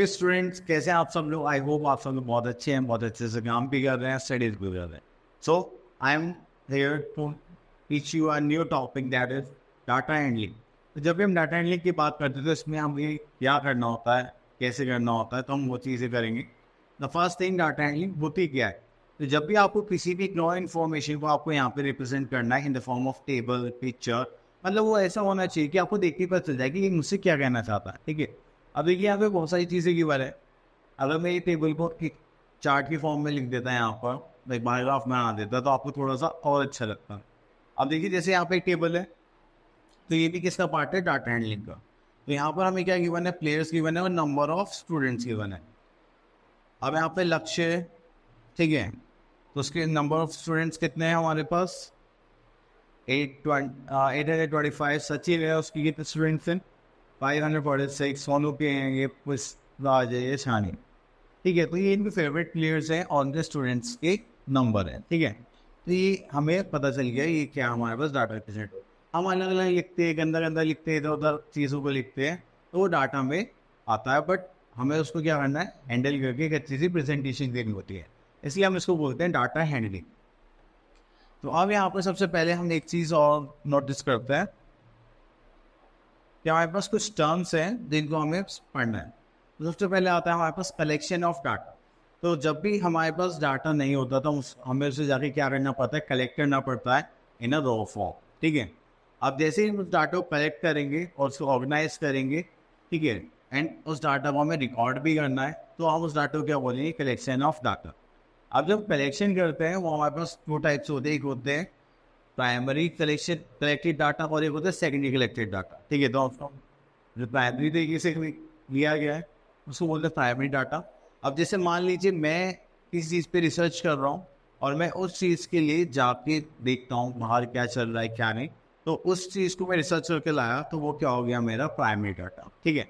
Okay students, कैसे हैं आप सब लोग? आई होप आप सब लोग बहुत अच्छे हैं, बहुत अच्छे से काम भी कर रहे हैं, स्टडीज भी कर रहे हैं। So I am here to teach you a new topic, that is data handling. तो जब भी हम डाटा हैंडलिंग की बात करते हैं तो इसमें हमें क्या करना होता है, कैसे करना होता है, तो हम वो चीज़ें करेंगे। The first thing, data handling होती क्या है? तो जब भी आपको किसी भी नो इन्फॉर्मेशन को आपको यहाँ पे रिप्रेजेंट करना है in the form of table, picture, मतलब वो ऐसा होना चाहिए कि आपको देख के पता चल जाए कि ये मुझसे क्या कहना चाहता है। ठीक है, अब देखिए यहाँ पे बहुत सारी चीज़ें की बात है। अगर मैं ये टेबल को एक चार्ट की फॉर्म में लिख देता है, यहाँ पर एक पैराग्राफ में बना देता है, तो आपको थोड़ा सा और अच्छा लगता है। अब देखिए जैसे यहाँ पे एक टेबल है, तो ये भी किसका पार्ट है? डाटा हैंडलिंग का। तो यहाँ पर हमें क्या गिवन है? प्लेयर्स गिवन है और नंबर ऑफ स्टूडेंट्स गिवन है। अब यहाँ पे लक्ष्य है, ठीक है, तो उसके नंबर ऑफ स्टूडेंट्स कितने हैं हमारे पास? 825। सचिन है, उसकी कितने स्टूडेंट्स हैं? 546। सोनू के हैं ये, राज है, ये शानी। ठीक है, तो ये इनके फेवरेट प्लेयर्स हैं और इनके स्टूडेंट्स के नंबर है। ठीक है, तो ये हमें पता चल गया ये क्या हमारे पास डाटा रिप्रेजेंट। हम अलग अलग लिखते हैं, गंदा गंदा लिखते हैं, इधर उधर चीज़ों को लिखते हैं, तो वो डाटा में आता है, बट हमें उसको क्या करना है? हैंडल करके एक अच्छी सी प्रेजेंटेशन देनी होती है, इसलिए हम इसको बोलते हैं डाटा हैंडलिंग। तो अब यहाँ पर सबसे पहले हम एक चीज़ और नोटिस करते हैं कि हमारे पास कुछ टर्म्स हैं जिनको हमें पढ़ना है। तो सबसे पहले आता है हमारे पास कलेक्शन ऑफ डाटा। तो जब भी हमारे पास डाटा नहीं होता तो हमें उसे जाके क्या करना पड़ता है? कलेक्ट करना पड़ता है इन अ रॉ फॉर्म। ठीक है, अब जैसे ही हम उस डाटा को कलेक्ट करेंगे और उसको ऑर्गेनाइज करेंगे, ठीक है, एंड उस डाटा को हमें रिकॉर्ड भी करना है, तो हम उस डाटा को क्या बोलेंगे? Collection of data. अब जब कलेक्शन करते हैं वो हमारे पास दो टाइप्स होते हैं। एक होते हैं प्राइमरी कलेक्शन कलेक्टेड डाटा और एक होता है सेकेंडरी कलेक्टेड डाटा। ठीक है, तो जो प्राइमरी तरीके से लिया गया है उसको बोलते हैं प्राइमरी डाटा। अब जैसे मान लीजिए मैं किसी चीज़ पे रिसर्च कर रहा हूँ और मैं उस चीज़ के लिए जाके देखता हूँ बाहर क्या चल रहा है क्या नहीं, तो उस चीज़ को मैं रिसर्च करके लाया, तो वो क्या हो गया? मेरा प्राइमरी डाटा। ठीक है,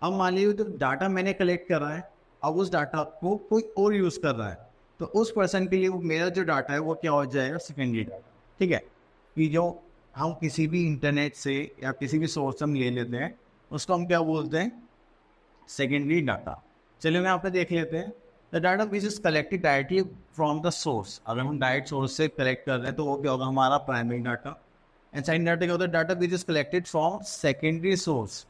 अब मान लीजिए तो डाटा मैंने कलेक्ट करा है, अब उस डाटा को कोई और यूज़ कर रहा है, तो उस पर्सन के लिए वो मेरा जो डाटा है वो क्या हो जाएगा? Secondary data. ठीक है, कि जो हम किसी भी इंटरनेट से या किसी भी सोर्स हम ले लेते हैं उसको हम क्या बोलते हैं? Secondary data. चलिए मैं यहाँ पे देख लेते हैं। The data which is collected directly from the source. अगर हम डायरेक्ट सोर्स से कलेक्ट कर रहे हैं तो वो क्या होगा? हमारा primary data. And secondary data क्या होता है? Data which is collected from secondary source.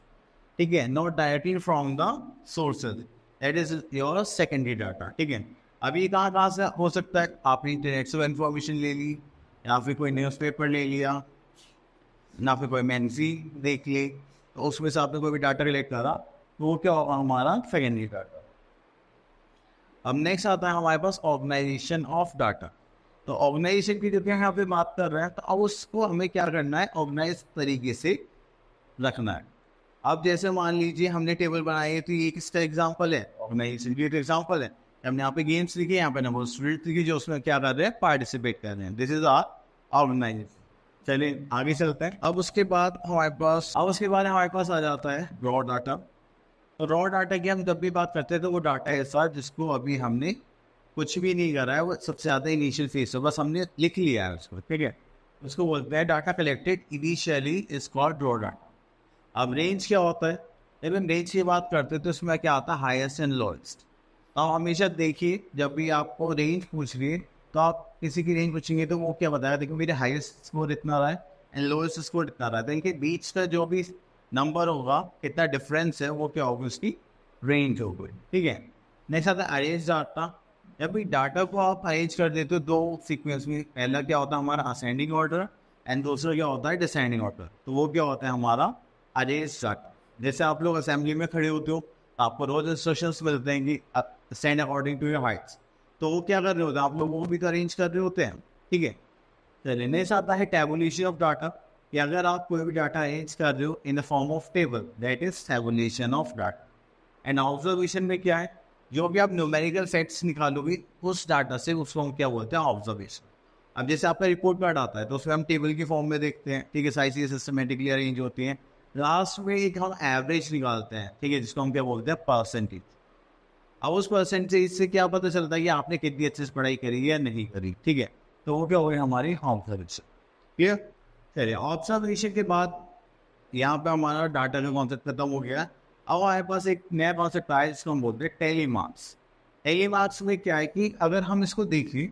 ठीक है, not directly from the sources, that is your secondary data. ठीक है, अभी कहाँ कहाँ से हो सकता है? आपने इंटरनेट से इन्फॉर्मेशन ले ली, या फिर कोई न्यूज़पेपर ले लिया, ना फिर कोई मैगजीन देख ली, तो उसमें से आपने कोई भी डाटा कलेक्ट करा, तो वो क्या होगा? हमारा सेकेंडरी डाटा। अब नेक्स्ट आता है हमारे पास ऑर्गेनाइजेशन ऑफ डाटा। तो ऑर्गेनाइजेशन की जब यहाँ पे बात कर रहे हैं तो अब उसको हमें क्या करना है? ऑर्गेनाइज तरीके से रखना है। अब जैसे मान लीजिए हमने टेबल बनाई है, तो ये किसका एग्जाम्पल है? ऑर्गेनाइजेशन की एग्जाम्पल है। हमने यहाँ पे गेम्स लिखे, यहाँ पे नंबर स्टूडेंट लिखे जो उसमें क्या कर रहे हैं? पार्टिसिपेट कर रहे हैं। This is our organisation. चलिए आगे चलते हैं। अब उसके बाद हमारे पास आ जाता है रॉ डाटा। तो रॉ डाटा की हम जब भी बात करते हैं तो वो डाटा ऐसा जिसको अभी हमने कुछ भी नहीं करा है, वो सबसे ज़्यादा इनिशियल फेज है, बस हमने लिख लिया है उसको। ठीक है, उसको बोलते हैं data collected initially is called raw data. अब रेंज क्या होता है? जब हम रेंज की बात करते हैं तो उसमें क्या आता है? Highest and lowest. तो आप हमेशा देखिए जब भी आपको रेंज पूछ रही है तो आप किसी की रेंज पूछेंगे तो वो क्या बताएगा? देखो मेरे हाईएस्ट स्कोर इतना रहा है एंड लोएस्ट स्कोर इतना रहा है, तो इनके बीच का जो भी नंबर होगा, कितना डिफरेंस है, वो क्या होगी? उसकी रेंज होगी। ठीक है, नेक्स्ट आता है अरेंज डाटा। जब भी डाटा को आप अरेंज कर देते हो दो सीक्वेंस में, पहला क्या होता है हमारा? असेंडिंग ऑर्डर, एंड दूसरा क्या होता है? Descending order. तो वो क्या होता है? हमारा अरेंज डाटा। जैसे आप लोग असेंबली में खड़े होते हो, आपको रोज इंस्ट्रक्शंस मिलते हैं कि stand according to your heights, तो वो क्या कर रहे होते हैं? आप लोग वो भी तो अरेंज कर रहे होते हैं। ठीक है, चलिए नेक्स्ट आता है टैबुलेशन ऑफ डाटा, कि अगर आप कोई भी डाटा अरेंज कर रहे हो in the form of table, that is tabulation of data. And observation में क्या है? जो भी आप न्यूमेरिकल फैक्ट्स निकालोगे उस डाटा से, उसको हम क्या बोलते हैं? ऑब्जर्वेशन। अब जैसे आपका रिपोर्ट कार्ड आता है तो उसमें हम टेबल की फॉर्म में देखते हैं, ठीक है, सारी चीज़ें सिस्टमेटिकली अरेंज होती हैं, लास्ट में एक हम एवरेज निकालते हैं, ठीक है, जिसको हम क्या बोलते हैं? परसेंटेज। अब उस परसेंटेज से क्या पता चलता है कि आपने कितनी अच्छे से पढ़ाई करी या नहीं करी। ठीक है, तो वो क्या हो गई? हमारी ऑब्जर्वेशन। क्लियर? चलिए, ऑब्जर्वेशन के बाद यहाँ पे हमारा डाटा का कॉन्सेप्ट खत्म हो गया। अब हमारे पास एक नया कॉन्सेप्ट आया जिसको हम बोलते हैं टेली मार्क्स। टेली मार्क्स में क्या है कि अगर हम इसको देखें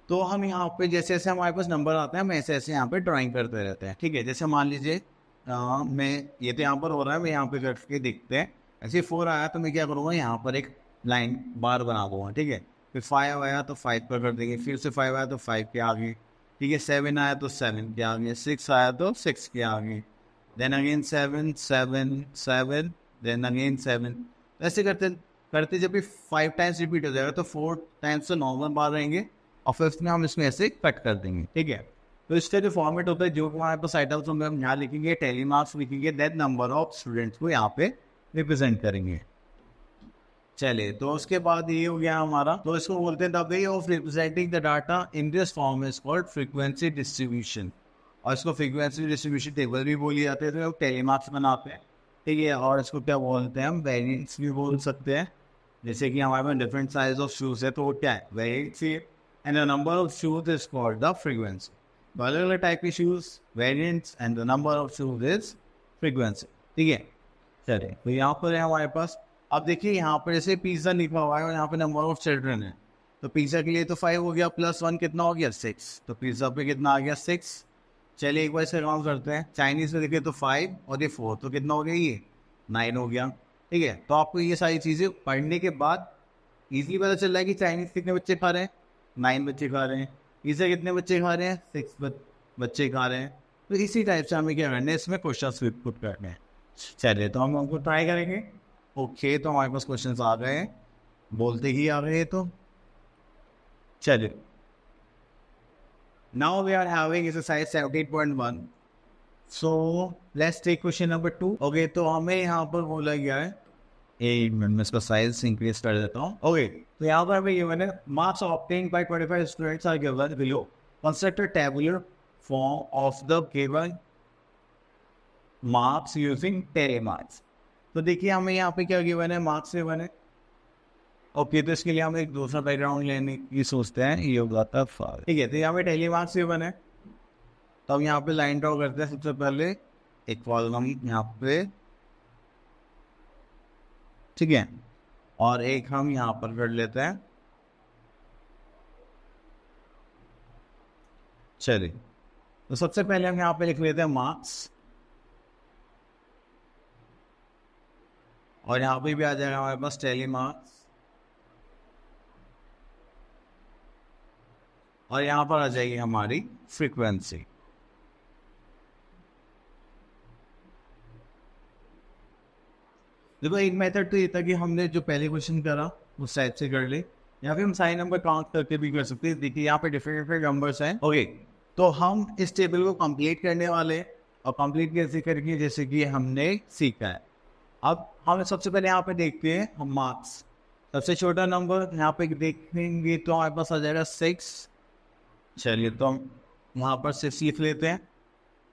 तो हम यहाँ पे जैसे जैसे हमारे पास नंबर आते हैं हम ऐसे ऐसे यहाँ पे ड्राइंग करते रहते हैं। ठीक है, जैसे मान लीजिए मैं ये तो यहाँ पर हो रहा है, मैं यहाँ पे करके देखते हैं। ऐसे 4 आया तो मैं क्या करूँगा, यहाँ पर एक लाइन बार बना दूंगा। ठीक है, फिर 5 आया तो 5 पर कर देंगे, फिर से 5 आया तो 5 के आगे। ठीक है, 7 आया तो 7 के आगे, 6 आया तो 6 के आगे, देन अगेन 7 7 7, देन अगेन 7। ऐसे करते करते जब भी 5 टाइम्स रिपीट हो जाएगा तो 4 टाइम्स तो नॉर्मल बार रहेंगे और फिफ्थ में हम इसमें ऐसे कट कर देंगे। ठीक है, तो इसका जो फॉर्मेट होता है, जो हमारे पास आइटम्स होंगे हम यहाँ लिखेंगे, टेली मार्क्स लिखेंगे, देन नंबर ऑफ स्टूडेंट्स को यहाँ पे रिप्रेजेंट करेंगे। चलिए, तो उसके बाद ये हो गया हमारा, तो इसको बोलते हैं the way of representing the data in this form is called frequency distribution. और इसको फ्रीक्वेंसी डिस्ट्रीब्यूशन टेबल भी बोली जाती है, तो टेली मार्क्स बनाते हैं। ठीक है, और इसको क्या बोलते हैं, हम वेरिएंट्स भी बोल सकते हैं। जैसे कि हमारे पास डिफरेंट साइज ऑफ शूज है तो वो क्या है, variants. And the number of shoes is called the frequency. तो अलग अलग टाइप के shoes variants and the number of shoes is frequency. ठीक है, चलिए, तो यहाँ पर है हमारे पास। अब देखिए यहाँ पर जैसे पिज्जा लिखा हुआ है और यहाँ पे नंबर ऑफ चिल्ड्रन है, तो पिज्जा के लिए तो 5 हो गया, प्लस 1 कितना हो गया, 6। तो पिज्जा पे कितना आ गया, 6। चलिए एक बार इसे काउंट करते हैं। चाइनीज में देखिए तो 5 और ये 4, तो कितना हो गया, ये 9 हो गया। ठीक है, तो आपको ये सारी चीज़ें पढ़ने के बाद इजीली पता चल रहा है कि चाइनीज कितने बच्चे खा रहे हैं, 9 बच्चे खा रहे हैं। पिज्जा कितने बच्चे खा रहे हैं, 6 बच्चे खा रहे हैं। तो इसी टाइप से हमें क्या करना है, इसमें क्वेश्चन पुट करने हैं। चलिए, तो हम उनको ट्राई करेंगे। ओके, तो हमारे पास क्वेश्चन आ गए हैं, बोलते ही आ गए हैं। तो चलिए, now we are having exercise 17.1। So let's take question number 2। Okay, तो हमें यहाँ पर बोला गया है, एक मिनट में इसका साइज इंक्रीज कर देता हूँ। ओके, तो यहाँ पर हमें गिवन है marks obtained by 25 students are given below. Construct a tabular form of the given marks using tally marks. तो देखिए हमें यहाँ पे क्या गिवन है, मार्क्स गिवन है। ओके, तो इसके लिए हम एक दूसरा बैकग्राउंड लेने की सोचते हैं, ये होगा था फार। ठीक है, तो यहाँ पे टेली मार्क्स गिवन है, तो हम यहाँ पे लाइन ड्रॉ करते हैं। सबसे पहले एक कॉलम यहाँ पे, ठीक है, और एक हम यहाँ पर कर लेते हैं। चलिए, तो सबसे पहले हम यहाँ पे लिख लेते हैं मार्क्स, और यहाँ पे भी आ जाएगा हमारे पास टेली मार्क्स, और यहाँ पर आ जाएगी हमारी फ्रीक्वेंसी। देखो एक मेथड तो ये था कि हमने जो पहले क्वेश्चन करा उस टाइप से कर ले, या फिर हम सारे नंबर काउंट करके भी कर सकते हैं। देखिए यहाँ पे डिफरेंट डिफरेंट नंबर्स हैं। ओके, तो हम इस टेबल को कंप्लीट करने वाले, और कंप्लीट कैसे करेंगे, जैसे कि हमने सीखा है। अब हम सबसे पहले यहाँ पे देखते हैं हम मार्क्स। सबसे छोटा नंबर यहाँ पे देखेंगे तो हमारे पास आ जाएगा 6। चलिए, तो हम वहाँ पर 6 लिख लेते हैं।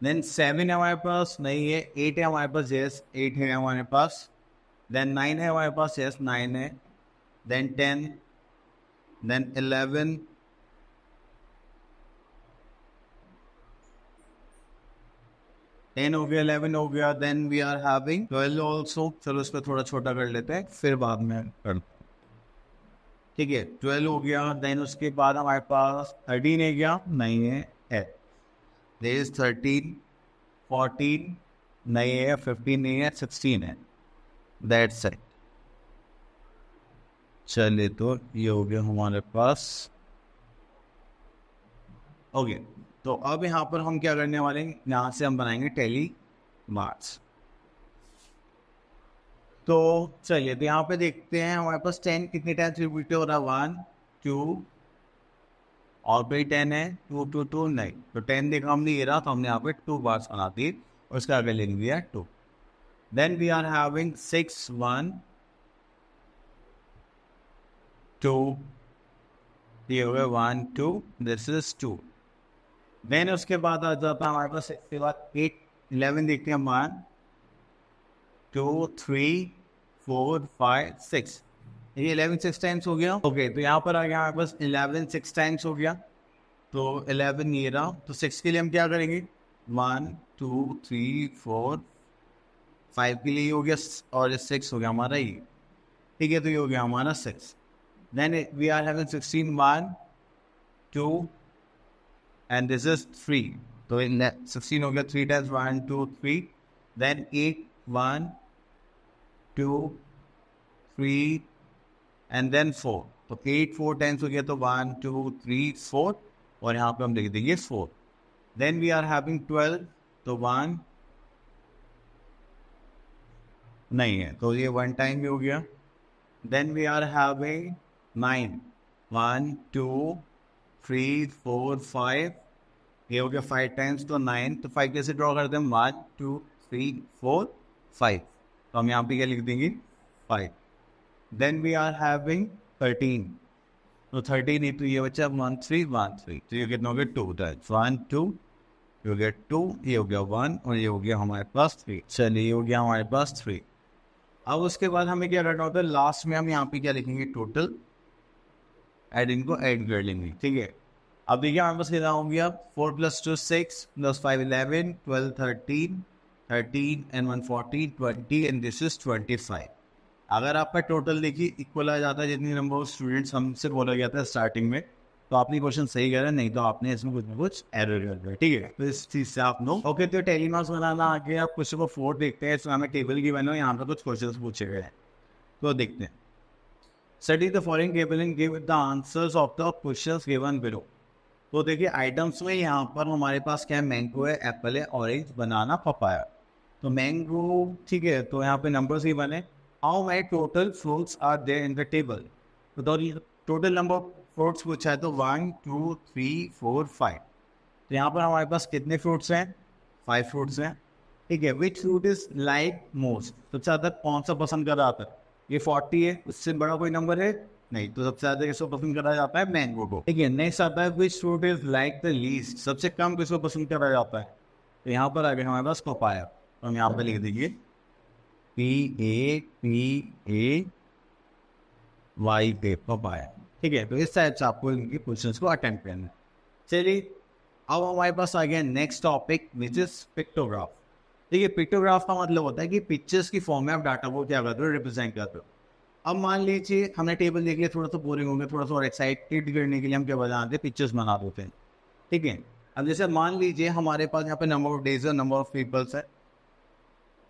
देन 7 है हमारे पास, नहीं है। 8 है हमारे पास, यस 8 है हमारे पास। देन 9 है हमारे पास, यस 9 है। देन 10, देन 11, हो गया, 11 हो गया। Then we are having 12 also. चलो इस पर थोड़ा छोटा कर लेते हैं, फिर बाद में कर। ठीक है, 12 हो गया। देन उसके बाद हमारे पास 13 है क्या, नहीं है। देयर इज 13, 14 नहीं है, 15 नहीं है, 16 है। That's it. चलिए, तो ये हो गया हमारे पास। ओके, तो अब यहाँ पर हम क्या करने वाले हैं, यहाँ से हम बनाएंगे टेली मार्क्स। तो चलिए, तो यहाँ पे देखते हैं हमारे पास 10 कितने टाइम्स रिपीट हो रहा है, 1 2, और फिर 10 है, 2 2 2 नहीं। तो 10 देखा हमने ये रहा, तो हमने यहाँ पे 2 बार्स बना दी और उसका आगे लिख दिया 2। देन वी आर हैविंग 6 1 2, ये हो गया 1 2, दिस इज 2। देन उसके बाद आ जाता है हमारे पास, इसके बाद 8 11 देखते हैं हम, 1 2 3 4 5 6। ये 11 6 टाइम्स हो गया। ओके, तो यहाँ पर आ गया हमारे पास 11 6 टाइम्स हो गया। तो 11 ये रहा, तो 6 के लिए हम क्या करेंगे, 1 2 3 4 5 के लिए हो गया और 6 हो गया हमारा ये, ठीक है, तो ये हो गया हमारा 6. Then we are having 16 1 2 and this is 3. तो 16 हो गया 3 times 1 2 3. Then 8 1 2 3 and then 4. तो 8 4 times हो गया तो 1 2 3 4 और यहाँ पे हम लिख देंगे 4. Then we are having 12. तो 1 नहीं है तो ये 1 टाइम भी हो गया. Then we are having 9 1 2 3 4 5. ये हो गया 5 टाइम्स तो 9. तो 5 कैसे ड्रॉ करते हैं? 1 2 3 4 5. तो हम यहाँ पे क्या लिख देंगे? 5. Then we are having 13. तो 13 ही तो ये बच्चा 1 3 1 3. तो ये कितना हो गया? 2 टाइम्स 1 2. ये हो गया 2. ये हो गया 1 और ये हो गया हमारे पास 3. चलिए ये हो गया हमारे पास 3. अब उसके बाद हमें क्या करना होता है? लास्ट में हम यहाँ पे क्या लिखेंगे? टोटल. ऐड इनको ऐड कर लेंगे, ठीक है. अब देखिए हमारे पास कितना हो गया? 4 + 2 6 + 5 11 12 13 13 and 1 14 20 and this is 25. अगर आपका टोटल देखिए इक्वल आ जाता है जितनी नंबर ऑफ स्टूडेंट्स हमसे बोला गया था स्टार्टिंग में, तो आपने क्वेश्चन सही करा, नहीं तो आपने इसमें कुछ ना कुछ एरर कर दिया, ठीक है. तो इस चीज़ से आप नो ओके. तो टेलीमार्क्स बनाना आगे आप क्वेश्चन को 4 देखते हैं. इसमें हमें टेबल की बनो, यहाँ पर कुछ क्वेश्चन पूछे गए हैं तो देखते हैं. Study the following table and give the answers of the questions given below. तो देखिए आइटम्स में यहाँ पर हमारे पास क्या है? मैंगो है, एप्पल है, ऑरेंज, बनाना, पपाया. तो मैंगो, ठीक है, तो यहाँ पे नंबर्स ही बने. How many total fruits are there in the table. तो टोटल नंबर ऑफ फ्रूट्स पूछा है तो 1 2 3 4 5. तो यहाँ पर हमारे पास कितने फ्रूट्स हैं? 5 फ्रूट्स हैं, ठीक है. Which fruit is like most. सबसे ज़्यादा कौन सा पसंद करा जाता है? ये 40 है, उससे बड़ा कोई नंबर है नहीं, तो सबसे ज़्यादा किसको पसंद करा जाता है? मैंगो को, ठीक है. नेक्स्ट आता है which fruit is like the least. सबसे कम किसको पसंद करा जाता है? तो यहाँ पर आ गया हमारे पास पपाया. तो हम यहाँ पर लिख देंगे PAPAY पपाया, ठीक है. तो इस टाइप से आपको इनके क्वेश्चंस को अटेम्प्ट करना है. चलिए अब हमारे पास आ गया next topic which is pictograph. देखिए पिक्टोग्राफ का मतलब होता है कि पिक्चर्स की फॉर्म में आप डाटा को क्या करते हो? रिप्रेजेंट करते हो. अब मान लीजिए हमने टेबल देख लिया, थोड़ा सा बोरिंग हो गया, थोड़ा सा और एक्साइटेड करने के लिए हम क्या बनाते हैं? पिक्चर्स बना देते हैं, ठीक है. अब जैसे मान लीजिए हमारे पास यहाँ पे नंबर ऑफ डेज है, नंबर ऑफ पीपल्स है,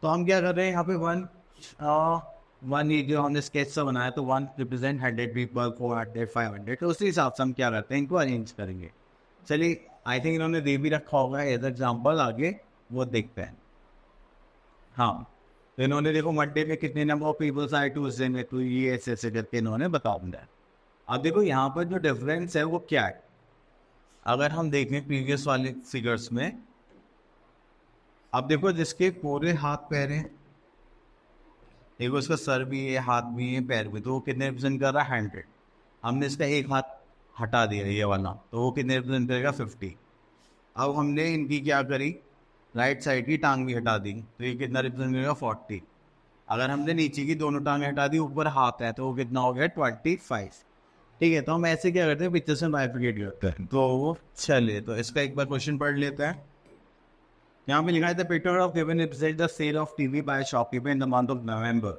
तो हम क्या कर रहे हैं? यहाँ पे वन ये जो हमने स्केच सा बनाया तो 1 रिप्रेजेंट 100 पीपल, 400 500. तो उसी हिसाब से हम क्या करते हैं? इनको अरेंज करेंगे. चलिए आई थिंक इन्होंने दे भी रखा होगा एज एग्जाम्पल, आगे वो देखते हैं. हाँ, तो इन्होंने देखो मंडे में कितने नंबर ऑफ पीपल्स आए ट्यूजडे में, तो ये ऐसे ऐसे करके इन्होंने बता दिया. अब देखो यहाँ पर जो डिफरेंस है वो क्या है? अगर हम देखें प्रीवियस वाले फिगर्स में, अब देखो जिसके पूरे हाथ पैर हैं, देखो इसका सर भी है, हाथ भी है, पैर भी, तो वो कितने रिप्रेजेंट कर रहा है? 100. हमने इसका एक हाथ हटा दिया ये वाला, तो वो कितने रिप्रेजेंट करेगा? 50. अब हमने इनकी क्या करी? राइट साइड की टांग भी हटा दी, तो ये कितना रिप्रेजेंट करेगा? 40. अगर हमने नीचे की दोनों टांगें हटा दी, ऊपर हाथ है, तो वो कितना हो गया? 25. ठीक है, तो हम ऐसे क्या करते हैं? पिक्चर से बाइफिकेट करते हैं. तो चलिए तो इसका एक बार क्वेश्चन पढ़ लेते हैं. यहाँ पे लिखा है the picture of given represent the sale of TV by shopkeeper in the month of November.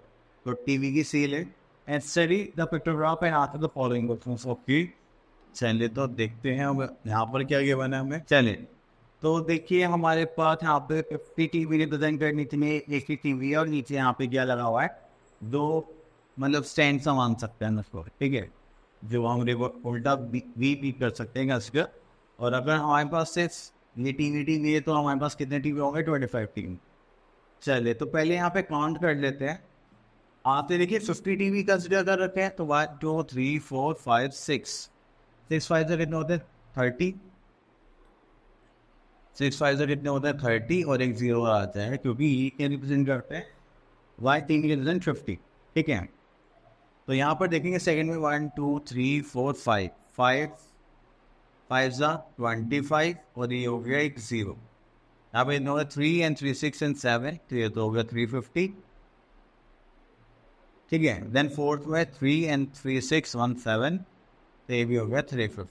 तो टीवी की सेल है. And study the pictograph and answer the following questions. Okay चलिए तो देखते हैं अब यहाँ पर क्या गिवन है हमें. चलिए तो देखिए हमारे पास यहाँ पे 50 टीवी रिप्रेजेंट करनी थी, एक ही टीवी है और नीचे यहाँ पे क्या लगा हुआ है? 2 मतलब स्टैंड सा मान सकते हैं उसको, ठीक है, जो हम उल्टा भी कर सकते हैं इसका. और अगर हमारे पास सिर्फ ये टीवी है तो हमारे पास कितने टीवी होंगे? 25 टीवी. चलिए तो पहले यहाँ पे काउंट कर लेते हैं. आते देखिए 50 टीवी कंसिडर कर रखे हैं तो 1 2 3 4 5 6 5 से कितने होते हैं? 30. 6 5 से कितने होते हैं? 30 और एक 0 आता है क्योंकि ये क्या रिप्रेजेंट करते हैं? वाई टीवी रिप्रेजेंट 50, ठीक है. तो यहाँ पर देखेंगे सेकंड में 1 2 3 4 5 5 5 25 और ये हो गया एक 0. यहाँ पे होगा 3 and 3 6 and 7, तो ये तो हो गया 350, ठीक है. देन फोर्थ में 3 and 3 6 1 7, तो ये भी हो गया 350.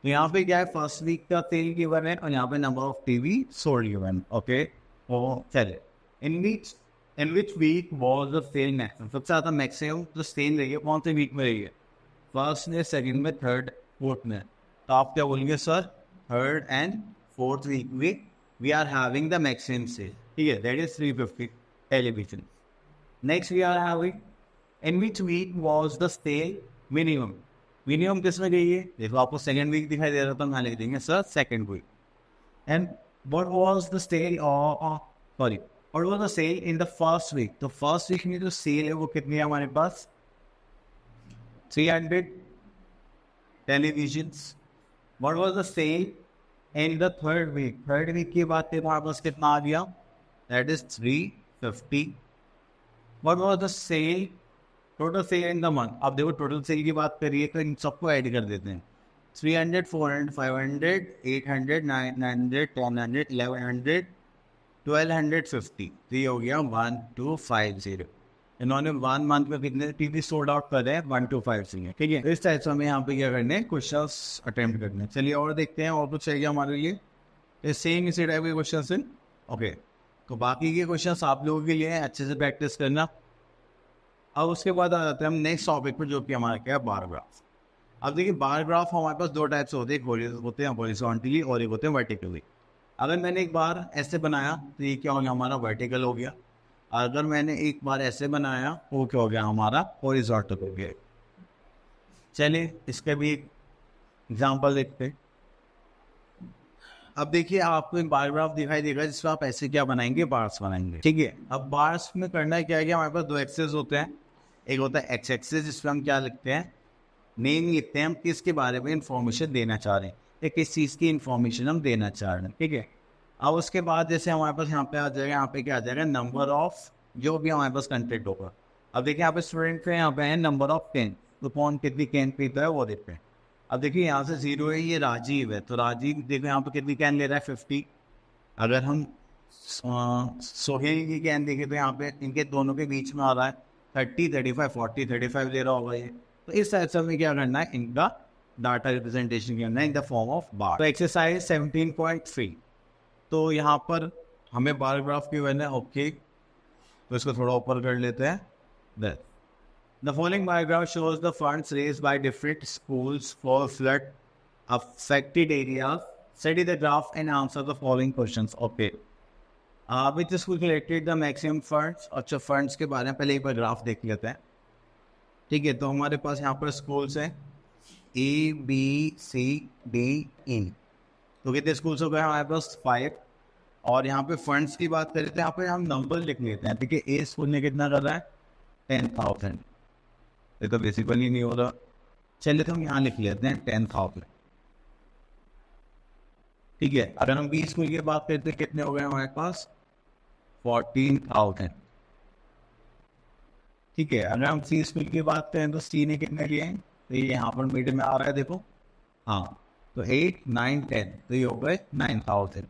तो यहाँ पे क्या है? फर्स्ट वीक का सेल गिवन है और यहाँ पे number of TV sold given. Okay तो चलिए in which week was the sale maximum, सबसे ज़्यादा मैक्सिमम जो सेल रही है कौन से वीक में रही है? फर्स्ट में, सेकंड में, थर्ड, फोर्थ में। तो आप क्या बोलेंगे sir? Third and fourth week में we are having the maximum sale, ठीक है, that is 350 television. Next we are having in which week was the sale minimum, minimum किस में गई है? देखो आपको सेकंड वीक दिखाई दे रहा था, मैं लिख देंगे sir second week. And what was the sale sorry what was the sale in the first week? तो फर्स्ट वीक में जो सेल है वो कितनी है हमारे पास? 300 televisions. What was the sale in the third week? Third week की बात है, हमारे पास कितना आ गया? That is 350। What was the sale, total sale in the month? अब देखो टोटल सेल की बात करिए तो इन सबको ऐड कर देते हैं। 300, 400, 500, 800, 900, 1000, 1100, 1250, तो ये हो गया 1250। इन्होंने 1 मंथ में कितने टीवी सोल्ड आउट कर रहे हैं? 1250, ठीक है। इस टाइप से हमें यहाँ पे क्या करने हैं? क्वेश्चंस अटेम्प्ट करने हैं। चलिए और देखते हैं और कुछ चाहिए हमारे लिए। सेम इसी टाइप के क्वेश्चन। ओके, तो बाकी के क्वेश्चन आप लोगों के लिए अच्छे से प्रैक्टिस करना। अब उसके बाद आ जाते हैं हम नेक्स्ट टॉपिक पर, जो कि हमारा क्या है? Bar graph. अब देखिए बार ग्राफ हमारे पास दो टाइप से होते हैं, होते हैं हॉरिजॉन्टली और एक होते हैं वर्टिकली। अगर मैंने एक बार ऐसे बनाया तो ये क्या हो गया? हमारा वर्टिकल हो गया। अगर मैंने एक बार ऐसे बनाया वो क्या हो गया? हमारा हॉरिजॉन्टल हो गया। चलिए इसके भी एक एग्जाम्पल देखते हैं। अब देखिए आपको एक बार ग्राफ दिखाई देगा जिसमें आप ऐसे क्या बनाएंगे? बार्स बनाएंगे, ठीक है। अब बार्स में करना क्या है कि हमारे पास दो एक्सेस होते हैं। एक होता है एक्स एक्सेस, जिसमें हम क्या लिखते हैं? नेम लिखते हैं, हम किसके बारे में इंफॉर्मेशन देना चाह रहे हैं या किस चीज़ की इंफॉर्मेशन हम देना चाह रहे हैं, ठीक है। अब उसके बाद जैसे हमारे पास यहाँ पे आ जाएगा, यहाँ पे क्या आ जाएगा? नंबर ऑफ जो भी हमारे पास कंटेंट होगा। अब देखिए यहाँ पे स्टूडेंट पे यहाँ पे है नंबर ऑफ 10, तो कौन कितनी कैन पीता है वो देखते हैं। अब देखिए यहाँ से 0 है, ये राजीव है, तो राजीव देखो यहाँ पे कितनी कैन ले रहा है? 50। अगर हम सोहेल की कैन देखें तो यहाँ पे इनके दोनों के बीच में आ रहा है 30, 35, 40, 35 ले रहा होगा ये। तो इस टाइप से हमें क्या करना है? इनका डाटा रिप्रेजेंटेशन करना है इन द फॉर्म ऑफ बार। तो एक्सरसाइज 17.3, तो यहाँ पर हमें बार ग्राफ की वजह है। ओके, तो इसको थोड़ा ऊपर कर लेते हैं। The following bar graph shows the funds raised by different schools for flood affected areas. Study the graph and answer the following questions. Okay. Which school collected the maximum funds? अच्छा, funds के बारे में पहले एक bar graph देख लेते हैं, ठीक है। तो हमारे पास यहाँ पर स्कूल्स हैं ABCDE, तो कितने स्कूल्स हो गए हमारे पास? 5। और यहाँ पे फंड्स की बात करें तो यहाँ पे हम नंबर लिख लेते हैं, ठीक है। ए स्कूल ने कितना कर रहा है? 10,000, ये तो बेसिकली नहीं हो रहा। चलिए तो हम यहाँ लिख लेते हैं 10,000, ठीक है। अगर हम बी स्कूल की बात करते हैं कितने हो गए हमारे पास? 14,000, ठीक है। अगर हम सी स्कूल की बात करें तो सी ने कितने लिए हैं? तो ये यहाँ पर मिड में आ रहा है, देखो, हाँ। तो 8, 9, 10, तो ये हो गए 9,000।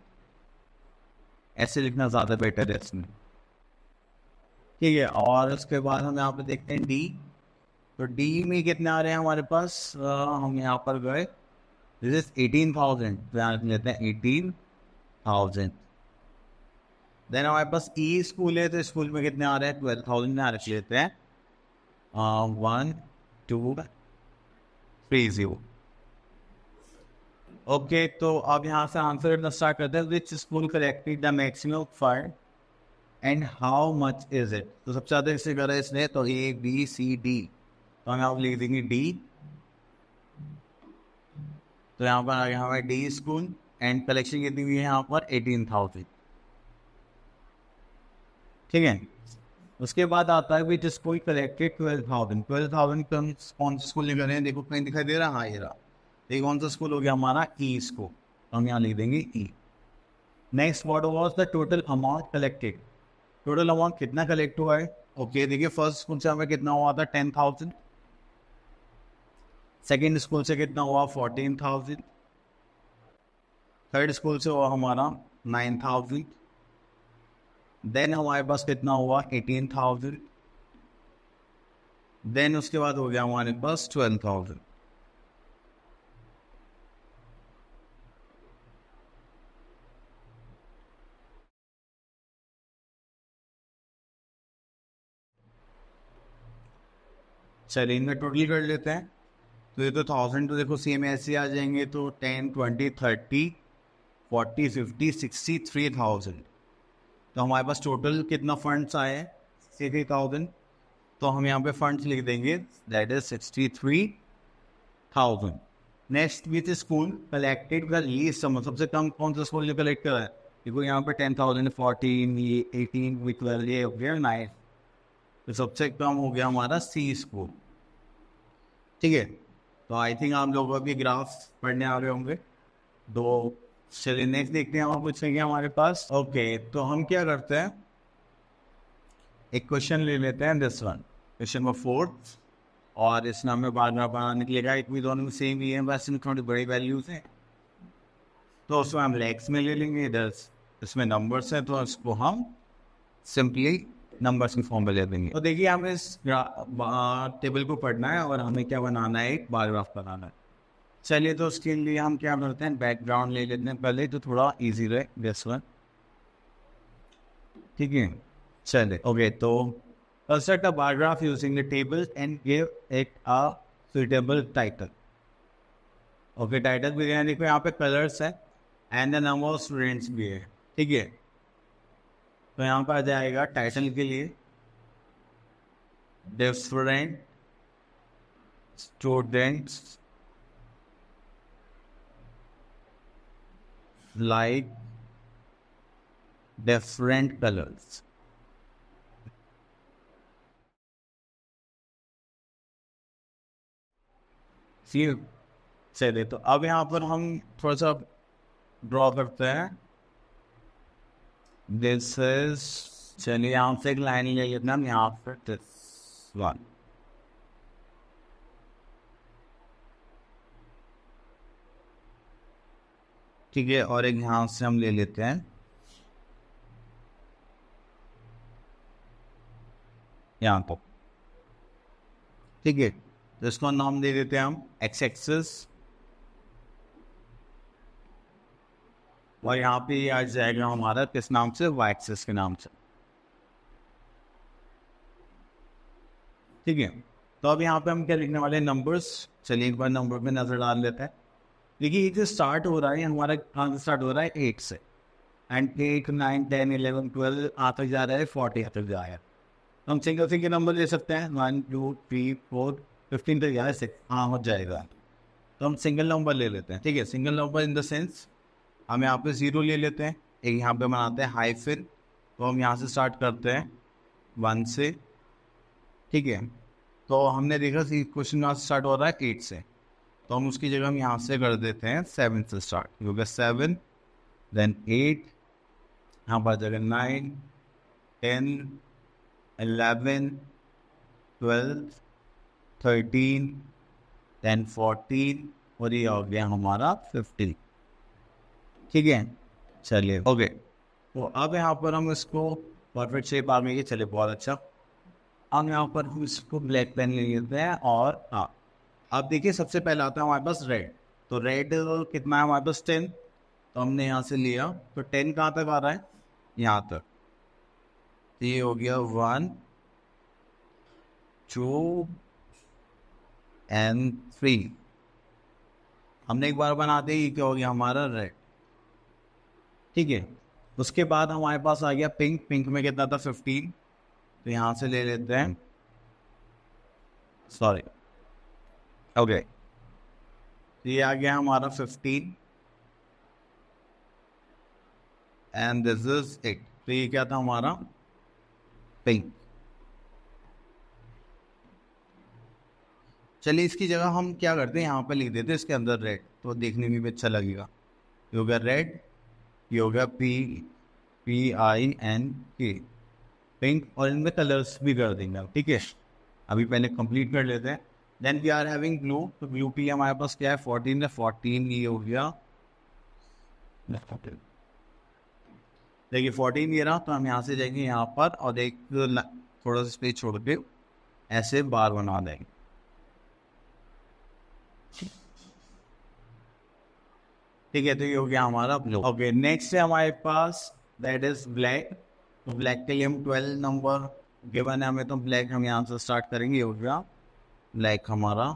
ऐसे लिखना ज़्यादा बेटर है इसमें, ठीक है। और उसके बाद हम यहाँ पे देखते हैं डी, तो डी में कितने आ रहे हैं हमारे पास? हम यहाँ पर गए, दिस इज 18,000, तो यहाँ लेते हैं 18,000। देन हमारे पास ई स्कूल है, तो स्कूल में कितने आ रहे हैं? 12,000, यहाँ रख लेते हैं 1, 2, 3, 0। ओके, तो अब यहाँ से आंसर स्टार्ट करते हैं। Which school collected the maximum fund and how much is it? तो सबसे ज़्यादा इससे करा है इसने, तो ABCD, तो हम यहाँ पर लिख देंगे डी। तो यहाँ पर आ गया हमारे डी स्कूल एंड कलेक्शन कितनी हुई है यहाँ पर? 18,000, ठीक है। उसके बाद आता है विच स्कूल कलेक्टेड 12,000। 12,000 कौन से स्कूल ने करे हैं? देखो कहीं दिखाई दे रहा है, हाँ ये रहा। ये कौन सा स्कूल हो गया हमारा? ई स्कूल, तो हम यहाँ लिख देंगे E. Next, what was the total amount collected? Total amount कितना कलेक्ट हुआ है? ओके, देखिए फर्स्ट स्कूल से हमें कितना हुआ था? 10,000। सेकेंड स्कूल से कितना हुआ? 14,000। थर्ड स्कूल से हुआ हमारा 9,000। देन हमारे पास कितना हुआ? 18,000। देन उसके बाद हो गया हमारे पास 12,000। चलिए इनका टोटल कर लेते हैं। तो ये तो 1000 तो देखो सेम ऐसे आ जाएंगे, तो 10 20 30 40 50 60 3000। तो हमारे पास टोटल कितना फंड्स आए हैं? 63,000। तो हम यहाँ पे फंड्स लिख देंगे, that is 63,000। Next which school collected का लीस्ट सम, सबसे कम कौन सा स्कूल ने कलेक्ट करा है? देखो यहाँ पे 10,000, 14, ये 18, 12, ये हो गया 9। तो सबसे कम हो गया हमारा सी स्कूल। ठीक है, तो आई थिंक आप लोग अभी ग्राफ पढ़ने आ रहे होंगे। तो चलिए नेक्स्ट देखते हैं और कुछ है क्या हमारे पास। ओके, तो हम क्या करते हैं, एक क्वेश्चन ले लेते हैं, दिस वन क्वेश्चन नंबर 4। और इस नाम में बार बार निकलेगा, एक भी दोनों में सेम ही है, बस इनमें थोड़ी बड़ी वैल्यूज हैं। तो उसमें हम लेक्स में ले लेंगे, इधर इसमें नंबर्स हैं तो इसको हम सिंपली नंबर्स की फॉर्म में ले देंगे। तो देखिए हमें इस टेबल को पढ़ना है और हमें क्या बनाना है, एक बार ग्राफ बनाना है। चलिए तो उसके लिए हम क्या करते हैं, बैकग्राउंड ले लेते हैं पहले, तो थोड़ा इजी रहे दिस वन। ठीक है, चलिए ओके। तो construct a bar graph using the tables and give it a suitable title. Okay, title भी है, देखो यहाँ पे कलर्स है and the number of students भी है। ठीक है, तो यहाँ पर आ जाएगा टाइटल के लिए different students like different colours. चलिए तो अब यहाँ पर हम थोड़ा सा ड्रॉ करते हैं, दिस इज, चलिए यहाँ से एक लाइन ले लेते हैं यहाँ पर, दिस वन। ठीक है, और एक यहाँ से हम ले लेते हैं यहाँ पर। ठीक है, तो इसको नाम दे देते हैं हम एक्स एक्सिस, और यहाँ पे आ जाएगा हमारा किस नाम से, वाई एक्सिस के नाम से। ठीक है, तो अब यहाँ पे हम क्या लिखने वाले हैं, नंबर्स। चलिए एक बार नंबर पे नजर डाल लेते हैं। देखिए ये जो स्टार्ट हो रहा है हमारा, कहाँ से स्टार्ट हो रहा है, 8 से, एंड 8 9 10 11 12 आता जा रहा है 40 तक जा रहा है। हम सिंगल सिंगल नंबर ले सकते हैं, 1 2 3 4 15 तक जा रहा है, 6 हाँ हो जाएगा। तो हम सिंगल नंबर ले लेते हैं। ठीक है, single number in the sense हम यहाँ पे 0 ले लेते हैं, एक यहाँ पे बनाते हैं हाइफन। तो हम यहाँ से स्टार्ट करते हैं 1 से। ठीक है, तो हमने देखा क्वेश्चन यहाँ से स्टार्ट हो रहा है 8 से, तो हम उसकी जगह हम यहाँ से कर देते हैं 7 से स्टार्ट, हो गया 7, देन 8, यहाँ पर जगह 9 10 11 12 13 देन 14, और ये हो गया हमारा 15। ठीक है, चलिए ओके। तो अब यहाँ पर हम इसको परफेक्ट शेप आ गई, चलिए बहुत अच्छा। अब यहाँ पर हम इसको ब्लैक पेन ले लेते हैं, और हाँ अब देखिए सबसे पहले आता है हमारे पास रेड। तो रेड कितना है हमारे पास, 10। तो हमने यहाँ से लिया, तो 10 कहाँ तक आ रहा है, यहाँ तक। तो ये हो गया 1 2 एंड 3। हमने एक बार बना दिया, ये क्या हो गया हमारा रेड। ठीक है, उसके बाद हमारे पास आ गया पिंक। पिंक में कितना था, 15। तो यहाँ से ले लेते हैं, सॉरी ओके, ये आ गया हमारा 15 एंड दिस इज इट। तो ये क्या था हमारा पिंक। चलिए इसकी जगह हम क्या करते हैं, यहाँ पे लिख देते हैं इसके अंदर रेड, तो देखने में भी अच्छा लगेगा। ये हो गया रेड, ये हो गया PINK पिंक, और इनमें कलर्स भी कर देंगे। ठीक है, अभी पहले कंप्लीट कर लेते हैं। Then we are having blue. तो ब्लू पी हमारे पास क्या है, 14 है, 14 ये हो गया, देखिए 14 ये रहा। तो हम यहाँ से जाएंगे यहाँ पर, और एक थोड़ा सा स्पेस छोड़ के ऐसे बार बना देंगे। ठीक है, तो ये हो गया हमारा ब्लू। ओके, नेक्स्ट है हमारे पास दैट इज ब्लैक। तो ब्लैक के लिए हम 12 नंबर गिवन है हमें, तो ब्लैक हम यहाँ से स्टार्ट करेंगे, ये हो गया लाइक हमारा,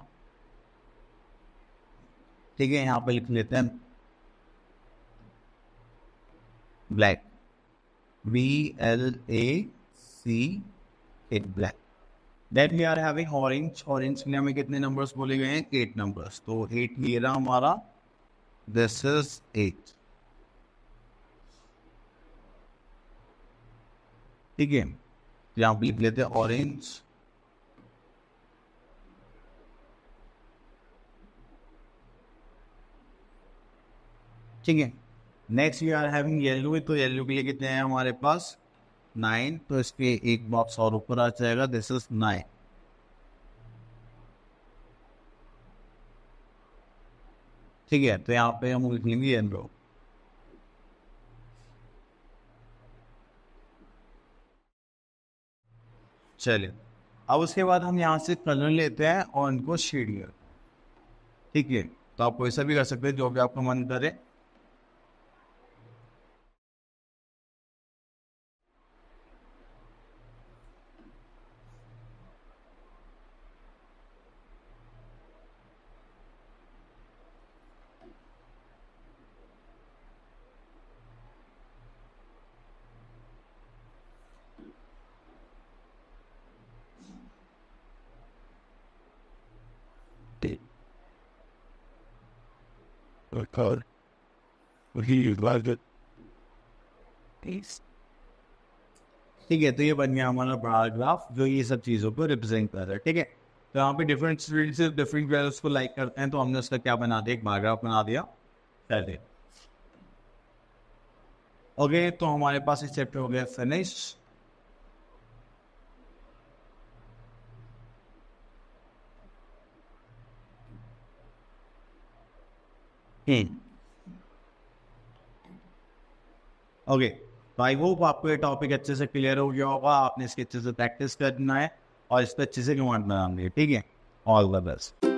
ठीक है, यहाँ पे लिख लेते हैं black, BLAC, black. Then we are having orange, orange के लिए हमें कितने नंबर्स बोले गए हैं? 8 नंबर्स, तो 8 ये रहा हमारा, दिस इज 8, ठीक है। यहाँ पे लिख लेते हैं ऑरेंज, ठीक है। Next we are having yellow, तो येलो के लिए कितने हैं हमारे पास? 9, तो इसके एक बॉक्स और ऊपर आ जाएगा, दिस इज 9, ठीक है। तो यहाँ पे हम लिख लेंगे येलो। चलिए, अब उसके बाद हम यहाँ से कलर लेते हैं और इनको शेड कर, ठीक है। तो आप वैसा भी कर सकते हैं, जो भी आपका मन करे। color. What he like it. ठीक है, तो ये बन गया हमारा बड़ा ग्राफ जो ये सब चीज़ों को रिप्रेजेंट कर रहा है, ठीक है। तो यहाँ पे डिफरेंट स्टूडेंट्स डिफरेंट वैल्यूज को लाइक करते हैं, तो हमने उसका क्या बना दिया? एक बार ग्राफ बना दिया, चलिए। ओके, तो हमारे पास इस चैप्टर हो गया फिनिश। ओके, तो आई होप आपको ये टॉपिक अच्छे से क्लियर हो गया होगा, आपने इसके अच्छे से प्रैक्टिस करना है और इस पर अच्छे से कमांड बनानी है, ठीक है। All the best.